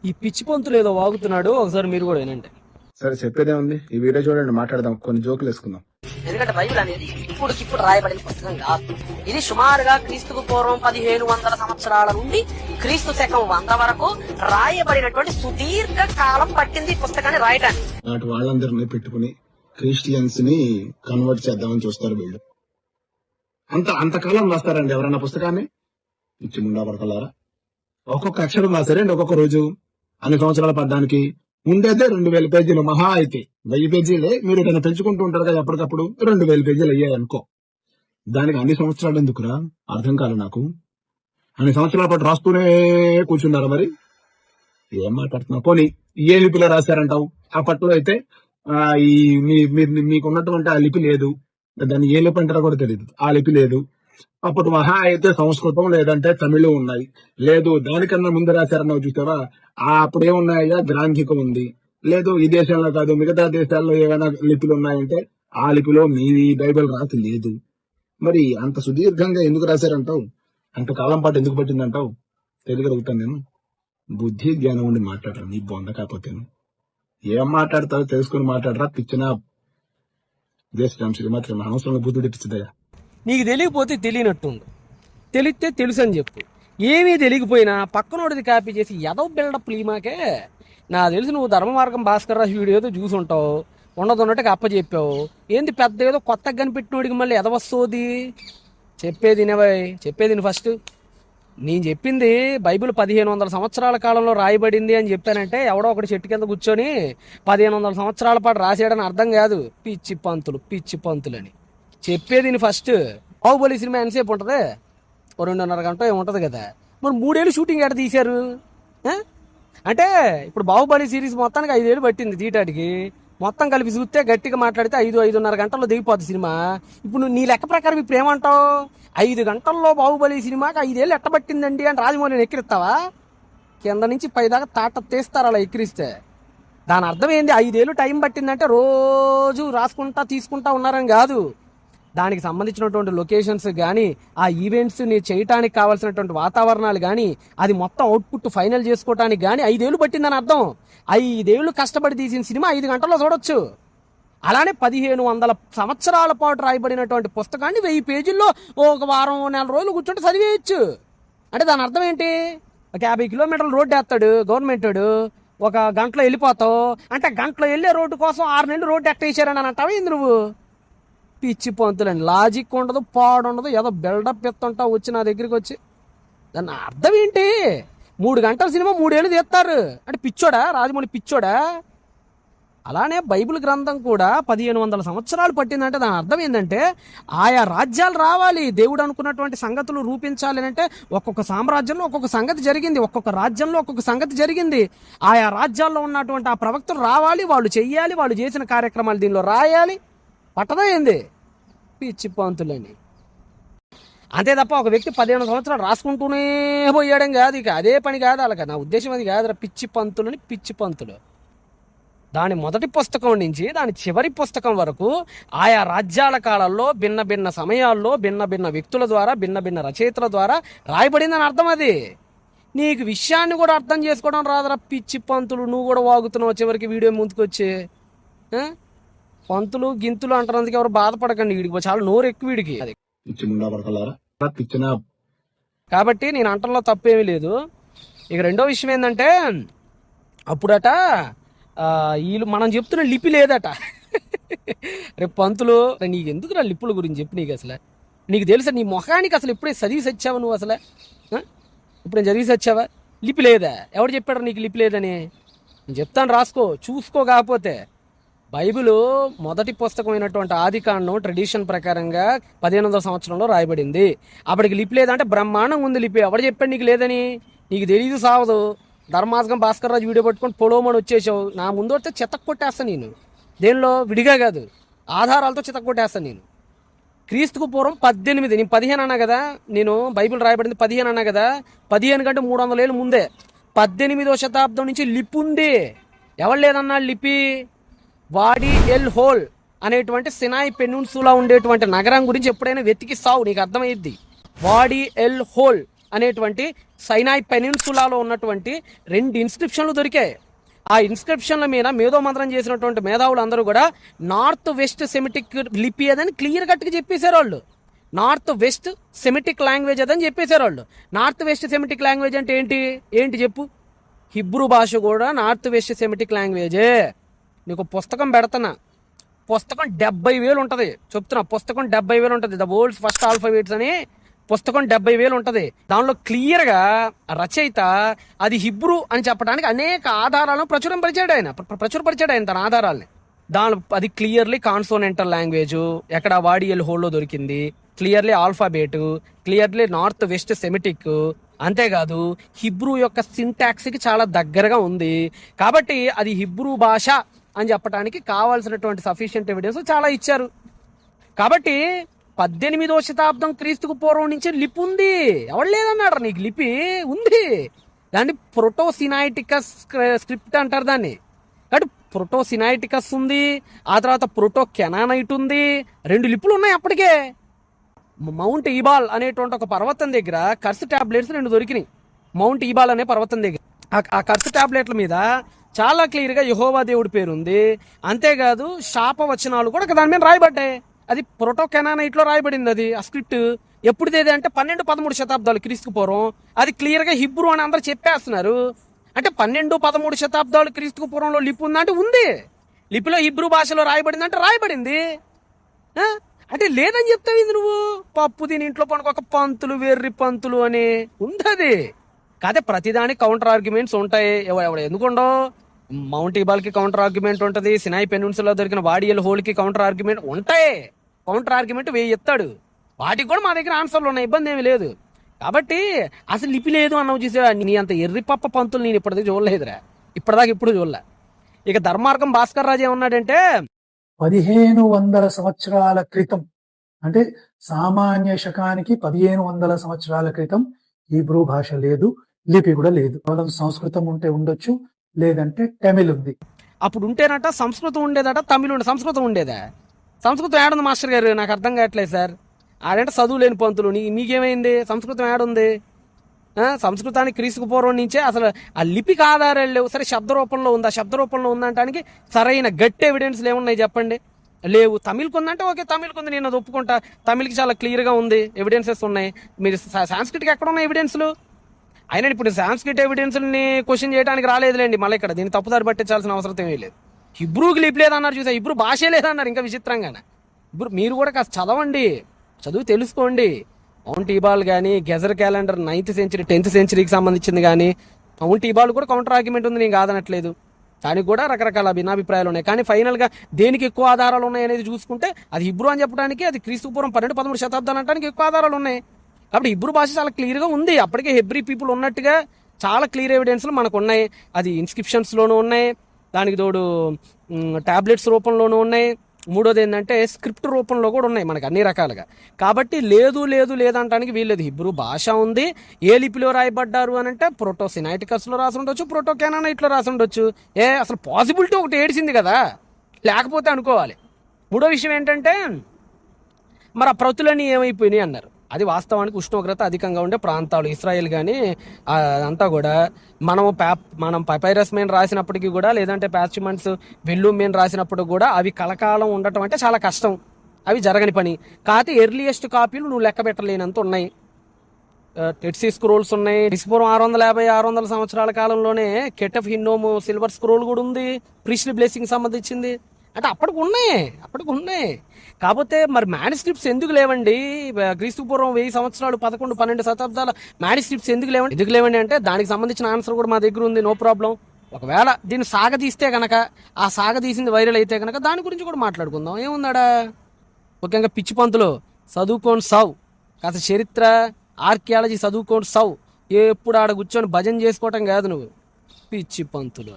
ఈ పిచ్చి పంతులు ఏదో వాగుతున్నాడు, ఒకసారి మీరు కూడా వినండి. సరే చెప్పేదే ఉంది, ఈ వీడియో చూడండి, మాట్లాడదాం, కొన్ని జోకులు వేసుకుందాం. ఎందుకంటే బైబిల్ అనేది ఇప్పుడు రాయబడిన పుస్తకం కాదు. ఇది సుమారుగా క్రీస్తుకు పూర్వం 1500 సంవత్సరాల నుండి క్రీస్తు శకం 100 వరకు రాయబడినటువంటి సుదీర్ఘ కాలం పట్టింది ఈ పుస్తకాన్ని రాయడానికి. నాటి వాళ్ళందరినీ పెట్టుకుని క్రిస్టియన్స్ ని కన్వర్ట్ చేద్దామని చూస్తారు వీళ్ళు. అంతకాలం రాస్తారండి ఎవరన్నా పుస్తకాన్ని? ఇచ్చి ముండా పడకలారా. ఒక్కొక్క అక్షరం రాశారండి ఒక్కొక్క రోజు. అన్ని సంవత్సరాలు పడ్డానికి ఉండేదే 2000 పేజీలు, మహా అయితే 1000 పేజీలే. మీరు ఏదైనా పెంచుకుంటూ ఉంటారు కదా ఎప్పటికప్పుడు, 2000 పేజీలు అయ్యాయి అనుకో. దానికి అన్ని సంవత్సరాలు ఎందుకురా? అర్థం కాదు నాకు. అన్ని సంవత్సరాల పాటు రాస్తూనే కూర్చున్నారా? మరి ఏం మాట్లాడుతున్నావు? పోనీ ఏ లిపిలో రాశారంటావు? అప్పట్లో అయితే ఈ మీకున్నటువంటి ఆ లిపి లేదు, దాన్ని ఏ లిపి అంటారో కూడా తెలియదు, ఆ లిపి లేదు. అప్పుడు మహా అయితే సంస్కృతం లేదంటే తమిళ ఉన్నాయి. లేదు దానికన్నా ముందు రాశారన్నావు చూసావా, అప్పుడు ఏమున్నాయా? గ్రాంథికం ఉంది. లేదు ఈ దేశంలో కాదు మిగతా దేశాల్లో ఏమైనా లిపిలు ఉన్నాయంటే ఆ లిపిలో మీ బైబిల్ రాసి లేదు. మరి అంత సుదీర్ఘంగా ఎందుకు రాశారంటావు? అంతకాలం పాటు ఎందుకు పట్టిందంటావు? తెలియగలుగుతాను నేను. బుద్ధి జ్ఞానం ఉండి మాట్లాడరా, నీ బొంద కాకపోతేను. ఏం మాట్లాడతావు తెలుసుకుని మాట్లాడరా. పిచ్చిన దేశం శ్రీమాత్రం అనవసరంగా బుద్ధుడు ఇప్పించదయా. నీకు తెలియకపోతే తెలియనట్టుండు, తెలిస్తే తెలుసు అని చెప్పు. ఏమీ తెలియకపోయినా పక్కనోడిది కాపీ చేసి ఎదవ బిల్డప్ లీమాకే. నాకు తెలిసి నువ్వు ధర్మ మార్గం భాస్కర్ రాజు వీడియో ఏదో చూసుంటావు, ఉన్నట్టుగా అప్పచెప్పావు. ఏంది పెద్ద ఏదో కొత్తగా కనిపెట్టినోడికి మళ్ళీ ఎదవస్తోది. చెప్పేది ఫస్ట్. నేను చెప్పింది బైబిల్ 1500 సంవత్సరాల కాలంలో రాయబడింది అని చెప్పానంటే ఎవడో ఒకటి చెట్టు కింద కూర్చొని 1500 సంవత్సరాల పాటు రాసేయడని అర్థం కాదు. పిచ్చి పంతులు అని చెప్పేది ఫస్ట్. బాహుబలి సినిమా ఎంతసేపు ఉంటుంది? 2.5 గంట ఏముంటుంది కదా. మరి 3 ఏళ్ళు షూటింగ్ ఎక్కడ తీశారు? అంటే ఇప్పుడు బాహుబలి సిరీస్ మొత్తానికి 5 ఏళ్ళు పట్టింది తీయటానికి. మొత్తం కలిపి చూస్తే గట్టిగా మాట్లాడితే 5-5.5 గంటల్లో దిగిపోద్ది సినిమా. ఇప్పుడు నీ లెక్క ప్రకారం ఇప్పుడు ఏమంటావు? 5 గంటల్లో బాహుబలి సినిమాకి 5 ఏళ్ళు ఎట్టబట్టిందండి అని రాజమౌళిని ఎక్కిరిస్తావా? కింద నుంచి పైదాకా తాట తీస్తారు అలా ఎక్కిరిస్తే. దాని అర్థం ఏంది? 5 ఏళ్ళు టైం పట్టిందంటే రోజు రాసుకుంటా తీసుకుంటా ఉన్నారని కాదు. దానికి సంబంధించినటువంటి లొకేషన్స్ కానీ, ఆ ఈవెంట్స్ని చేయటానికి కావాల్సినటువంటి వాతావరణాలు కానీ, అది మొత్తం అవుట్పుట్ ఫైనల్ చేసుకోవటానికి కానీ 5 ఏళ్ళు పట్టిందని అర్థం. 5 ఏళ్ళు కష్టపడి తీసిన సినిమా 5 గంటల్లో చూడొచ్చు. అలానే 1500 సంవత్సరాల పాటు రాయబడినటువంటి పుస్తకాన్ని 1000 పేజీల్లో ఒక వారం నెల రోజులు కూర్చుంటే చదివేయచ్చు. అంటే దాని అర్థం ఏంటి? ఒక 50 కిలోమీటర్ల రోడ్డు వేస్తాడు గవర్నమెంట్, ఒక గంటలో వెళ్ళిపోతావు. అంటే గంటలో వెళ్ళే రోడ్డు కోసం 6 నెలలు రోడ్డు ఎక్కేసారని అంటావా ఏంది నువ్వు? పిచ్చి పంతులని లాజిక్ ఉండదు, పాడు ఉండదు, ఏదో బిల్డప్ ఎత్తుంటావు వచ్చి నా దగ్గరికి వచ్చి. దాని అర్థం ఏంటి? 3 గంటల సినిమా 3 ఏళ్ళు తీస్తారు అంటే పిచ్చోడా? రాజమౌళి పిచ్చోడా? అలానే బైబిల్ గ్రంథం కూడా 1500 సంవత్సరాలు పట్టిందంటే దాని అర్థం ఏంటంటే ఆయా రాజ్యాలు రావాలి, దేవుడు అనుకున్నటువంటి సంగతులు రూపించాలి అంటే ఒక్కొక్క సామ్రాజ్యంలో ఒక్కొక్క సంగతి జరిగింది, ఒక్కొక్క రాజ్యంలో ఒక్కొక్క సంగతి జరిగింది. ఆయా రాజ్యాల్లో ఉన్నటువంటి ఆ ప్రవక్తలు రావాలి, వాళ్ళు చెయ్యాలి, వాళ్ళు చేసిన కార్యక్రమాలు దీనిలో రాయాలి. పట్టదా ఏంది? పిచ్చి పంతులని. అంతే తప్ప ఒక వ్యక్తి 15 సంవత్సరాలు రాసుకుంటూనే పోయాడం కాదు. ఇక అదే పని కాదు అలాగ. నా ఉద్దేశం అది కాదురా. పిచ్చి పంతులు. దాని మొదటి పుస్తకం నుంచి దాని చివరి పుస్తకం వరకు ఆయా రాజ్యాల కాలంలో భిన్న భిన్న సమయాల్లో భిన్న భిన్న వ్యక్తుల ద్వారా భిన్న భిన్న రచయితల ద్వారా రాయబడిందని అర్థం. అది నీకు విషయాన్ని కూడా అర్థం చేసుకోవడం రాదురా. పిచ్చి పంతులు నువ్వు కూడా వాగుతున్నావు చివరికి వీడియో ముందుకొచ్చి. పంతులు గింతులు అంటారందుకు ఎవరు బాధపడకండి, వీడికి చాలా నోరు ఎక్కువ వీడికి. అది కాబట్టి నేను అంటంలో తప్పేమీ లేదు. ఇక రెండో విషయం ఏంటంటే అప్పుడట వీళ్ళు మనం చెప్తున్న లిపి లేదట. రేపు పంతులు నీకు ఎందుకు రా లిప్పుల గురించి చెప్పి నీకు అసలు నీకు తెలుసా? నీ మొఖానికి అసలు ఎప్పుడే చదివి సచ్చావా నువ్వు? అసలు ఇప్పుడు నేను చదివి సచ్చావా? లిపి లేదా? ఎవడు చెప్పాడు నీకు లిపి లేదని? నేను చెప్తాను, రాసుకో, చూసుకో. కాకపోతే బైబిల్ మొదటి పుస్తకమైనటువంటి ఆదికాండం ట్రెడిషన్ ప్రకారంగా 1500 సంవత్సరంలో రాయబడింది. అప్పటికి లిపి లేదంటే బ్రహ్మాండంగా ఉంది లిపి. ఎవడు చెప్పాడు నీకు లేదని? నీకు తెలియదు, సావదు. ధర్మార్గం భాస్కర్ రాజు వీడియో పట్టుకొని పొడవమని వచ్చేసావు. నా ముందు వస్తే చితక్ కొట్టేస్తాను నేను. దేనిలో విడిగా కాదు, ఆధారాలతో చితక్ కొట్టేస్తాను నేను. క్రీస్తుకు పూర్వం 18, నేను 15 అన్నా కదా. నేను బైబిల్ రాయబడింది 15 అన్నా కదా. 15 కంటే 300 ఏళ్ళు ముందే 18వ శతాబ్దం నుంచి లిపి ఉంది. ఎవరు లేదన్నా లిపి? వాడి ఎల్ హోల్ అనేటువంటి సినాయి పెనున్సులా ఉండేటువంటి నగరం గురించి ఎప్పుడైనా వెతికి సావు, నీకు అర్థమైద్ది. వాడి ఎల్ హోల్ అనేటువంటి సైనాయ్ పెనిన్సులాలో ఉన్నటువంటి 2 ఇన్స్క్రిప్షన్లు దొరికాయి. ఆ ఇన్స్క్రిప్షన్ల మీద మేధో మంత్రం చేసినటువంటి మేధావులు అందరూ కూడా నార్త్ వెస్ట్ సెమిటిక్ లిపి అదని క్లియర్ కట్గా చెప్పేశారు వాళ్ళు. నార్త్ వెస్ట్ సెమిటిక్ లాంగ్వేజ్ అదని చెప్పేశారు వాళ్ళు. నార్త్ వెస్ట్ సెమిటిక్ లాంగ్వేజ్ అంటే ఏంటి చెప్పు? హిబ్రూ భాష కూడా నార్త్ వెస్ట్ సెమిటిక్ లాంగ్వేజే. నీకు పుస్తకం పెడుతున్నా, పుస్తకం 70,000 ఉంటుంది చెప్తున్నా. పుస్తకం 70,000 ఉంటుంది. ద వరల్డ్స్ ఫస్ట్ ఆల్ఫాబెట్స్ అని పుస్తకం 70,000 ఉంటుంది. దానిలో క్లియర్గా రచయిత అది హిబ్రూ అని చెప్పడానికి అనేక ఆధారాలను ప్రచురపరిచాడు ఆయన తన ఆధారాలని. దాని అది క్లియర్లీ కాన్సోనెంటల్ లాంగ్వేజ్, ఎక్కడ వాడియల్ హోల్లో దొరికింది, clearly alphabet, clearly north west Semitic. అంతేకాదు హిబ్రూ యొక్క సింటాక్స్కి చాలా దగ్గరగా ఉంది. కాబట్టి అది హిబ్రూ భాష అని చెప్పడానికి కావాల్సినటువంటి సఫిషియంట్ ఎవిడెన్స్ చాలా ఇచ్చారు. కాబట్టి 18వ శతాబ్దం క్రీస్తుకు పూర్వం నుంచి లిపి ఉంది. ఎవరు లేదన్నాడు? నీకు లిపి ఉంది. దాన్ని ప్రోటోసినైటికస్ స్క్రిప్ట్ అంటారు దాన్ని. కాబట్టి ప్రోటోసినైటికస్ ఉంది, ఆ తర్వాత ప్రోటోకెనానైట్ ఉంది. 2 లిపులు ఉన్నాయి అప్పటికే. మౌంట్ ఈబాల్ అనేటువంటి ఒక పర్వతం దగ్గర కర్స్ టాబ్లెట్స్ 2 దొరికినాయి. మౌంట్ ఈబాల్ అనే పర్వతం దగ్గర ఆ కర్స్ టాబ్లెట్ల మీద చాలా క్లియర్గా యెహోవా దేవుడి పేరు ఉంది. అంతేకాదు శాప వచనాలు కూడా దాని మీద రాయబడ్డాయి. అది ప్రోటోకెనానైట్లో రాయబడింది. అది ఆ స్క్రిప్ట్ ఎప్పుడుదేది అంటే 12-13 శతాబ్దాలు క్రీస్తుకు పూర్వం. అది క్లియర్గా హిబ్రూ అని అందరూ చెప్పేస్తున్నారు. అంటే 12-13 శతాబ్దాలు క్రీస్తుకు పూర్వంలో లిపి ఉందంటే ఉంది. లిపిలో హిబ్రూ భాషలో రాయబడిందంటే రాయబడింది. అంటే లేదని చెప్తావు నువ్వు? పప్పు దీని ఇంట్లో పనుకొక పంతులు, వెర్రి పంతులు అని ఉంది. కాదే ప్రతిదానికి కౌంటర్ ఆర్గ్యుమెంట్స్ ఉంటాయి. ఎందుకుండవు? మౌంట్ ఈబాల్కి కౌంటర్ ఆర్గ్యుమెంట్ ఉంటుంది, సినాయి పెనిన్సులా దొరికిన వాడియల్ హోల్కి కౌంటర్ ఆర్గ్యుమెంట్ ఉంటాయి. కౌంటర్ ఆర్గ్యుమెంట్ వేయెత్తాడు. వాటికి కూడా మా దగ్గర ఆన్సర్లు ఉన్నాయి, ఇబ్బంది ఏమి లేదు. కాబట్టి అసలు లిపి లేదు అన్నవి చూసా. నీ అంత ఎర్రిపప్ప పంతులు నేను ఇప్పటిదాకా చూడలేదురా, ఇప్పుడు చూడలే. ఇక ధర్మార్గం భాస్కర్ రాజు ఏమన్నాడంటే 1500 సంవత్సరాల క్రితం, అంటే సామాన్య శకానికి 1500 సంవత్సరాల క్రితం హీబ్రూ భాష లేదు, లిపి కూడా లేదు. కేవలం సంస్కృతం ఉంటే ఉండొచ్చు, లేదంటే తమిళ్ ఉంది. అప్పుడు ఉంటేనట సంస్కృతం ఉండేదట, తమిళ్ ఉండే. సంస్కృతం ఉండేదా? సంస్కృతం ఏడుంది మాస్టర్ గారు? నాకు అర్థం కావట్లేదు సార్. ఆడంటే చదువు లేని పంతులు. మీకేమైంది? సంస్కృతం ఏడుంది? సంస్కృతానికి క్రీస్తుకు పూర్వం నుంచే అసలు ఆ లిపికి ఆధారాలు లేవు. సరే శబ్ద రూపంలో ఉందా? శబ్ద రూపంలో ఉందంటానికి సరైన గట్టి ఎవిడెన్స్లు ఏమున్నాయి చెప్పండి? లేవు. తమిళ్కి ఉందంటే ఓకే, తమిళ్కి ఉంది, నేను అది ఒప్పుకుంటా. తమిళ్కి చాలా క్లియర్గా ఉంది, ఎవిడెన్సెస్ ఉన్నాయి. మీరు సాంస్క్రిట్కి ఎక్కడ ఉన్నాయి ఎవిడెన్స్లు? అయినా ఇప్పుడు సాంస్క్రిట్ ఎవిడెన్స్ని క్వశ్చన్ చేయడానికి రాలేదులేండి. మళ్ళీ ఇక్కడ దీన్ని తప్పుదారి పట్టించాల్సిన అవసరం ఏమీ లేదు. హిబ్రూకి లిపి లేదన్నారు చూసా, హిబ్రూ భాషే లేదన్నారు. ఇంకా విచిత్రంగానే ఇప్పుడు మీరు కూడా కాస్త చదవండి, చదువు తెలుసుకోండి. మౌంట్ ఈబాల్ కానీ, గెజర్ క్యాలెండర్ 9th century 10th centuryకి సంబంధించింది కానీ, మౌంట్ ఈబాల్ కూడా కౌంటర్ ఆర్గ్యుమెంట్ ఉంది, నేను కాదనట్లేదు. దానికి కూడా రకరకాల భిన్నాభిప్రాయాలు ఉన్నాయి. కానీ ఫైనల్గా దేనికి ఎక్కువ ఆధారాలు ఉన్నాయి అనేది చూసుకుంటే అది హిబ్రూ అని చెప్పడానికి, అది క్రీస్తు పూర్వం 12-13 శతాబ్దాలు అనడానికి ఎక్కువ ఆధారాలు ఉన్నాయి. కాబట్టి హిబ్రూ భాష చాలా క్లియర్గా ఉంది. అప్పటికే హెబ్రీ పీపుల్ ఉన్నట్టుగా చాలా క్లియర్ ఎవిడెన్స్లు మనకు ఉన్నాయి. అది ఇన్స్క్రిప్షన్స్లోనూ ఉన్నాయి, దానికి తోడు టాబ్లెట్స్ రూపంలోనూ ఉన్నాయి. మూడోది ఏంటంటే స్క్రిప్ట్ రూపంలో కూడా ఉన్నాయి మనకు అన్ని రకాలుగా. కాబట్టి లేదంటానికి వీల్లేదు. హిబ్రూ భాష ఉంది. ఏ లిపిలో రాయబడ్డారు అని అంటే ప్రోటోసినైటికస్లో రాసి ఉండొచ్చు, ప్రోటోకెనానైట్లో రాసి ఉండొచ్చు. అసలు పాసిబిలిటీ ఒకటి ఏడిసింది కదా, లేకపోతే అనుకోవాలి. మూడో విషయం ఏంటంటే మరి ఆ ప్రతులన్నీ ఏమైపోయినాయి అన్నారు. అది వాస్తవానికి ఉష్ణోగ్రత అధికంగా ఉండే ప్రాంతాలు ఇస్రాయేల్ కానీ అంతా కూడా మనం పపైరస్ మెయిన్ రాసినప్పటికీ కూడా, లేదంటే పార్చ్మెంట్స్ వెల్లూమ్ మెయిన్ రాసినప్పుడు కూడా అవి కలకాలం ఉండటం అంటే చాలా కష్టం, అవి జరగని పని. కాకపోతే ఎర్లియస్ట్ కాపీలు నువ్వు లెక్క పెట్టలేనంత ఉన్నాయి. డెడ్ సీ స్క్రోల్స్ ఉన్నాయి. పూర్వం 650-600 సంవత్సరాల కాలంలోనే కెటఫ్ హిన్నోమ్ సిల్వర్ స్క్రోల్ కూడా ఉంది, ప్రీస్ట్లీ బ్లెస్సింగ్ సంబంధించింది. అంటే అప్పటికి ఉన్నాయి. కాకపోతే మరి మ్యానుస్క్రిప్ట్స్ ఎందుకు లేవండి? క్రీస్తు పూర్వం 1000 సంవత్సరాలు 11-12 శతాబ్దాల మ్యానుస్క్రిప్ట్స్ ఎందుకు లేవండి అంటే దానికి సంబంధించిన ఆన్సర్ కూడా మా దగ్గర ఉంది, నో ప్రాబ్లం. ఒకవేళ దీన్ని సాగదీస్తే కనుక, ఆ సాగదీసింది వైరల్ అయితే కనుక దాని గురించి కూడా మాట్లాడుకుందాం, ఏముందాడా. ముఖ్యంగా పిచ్చి పంతులు చదువుకోండి సావు, కాస్త చరిత్ర ఆర్కియాలజీ చదువుకోండి సావు. ఎప్పుడు ఆడ కూర్చొని భజన చేసుకోవటం కాదు నువ్వు, పిచ్చి పంతులు.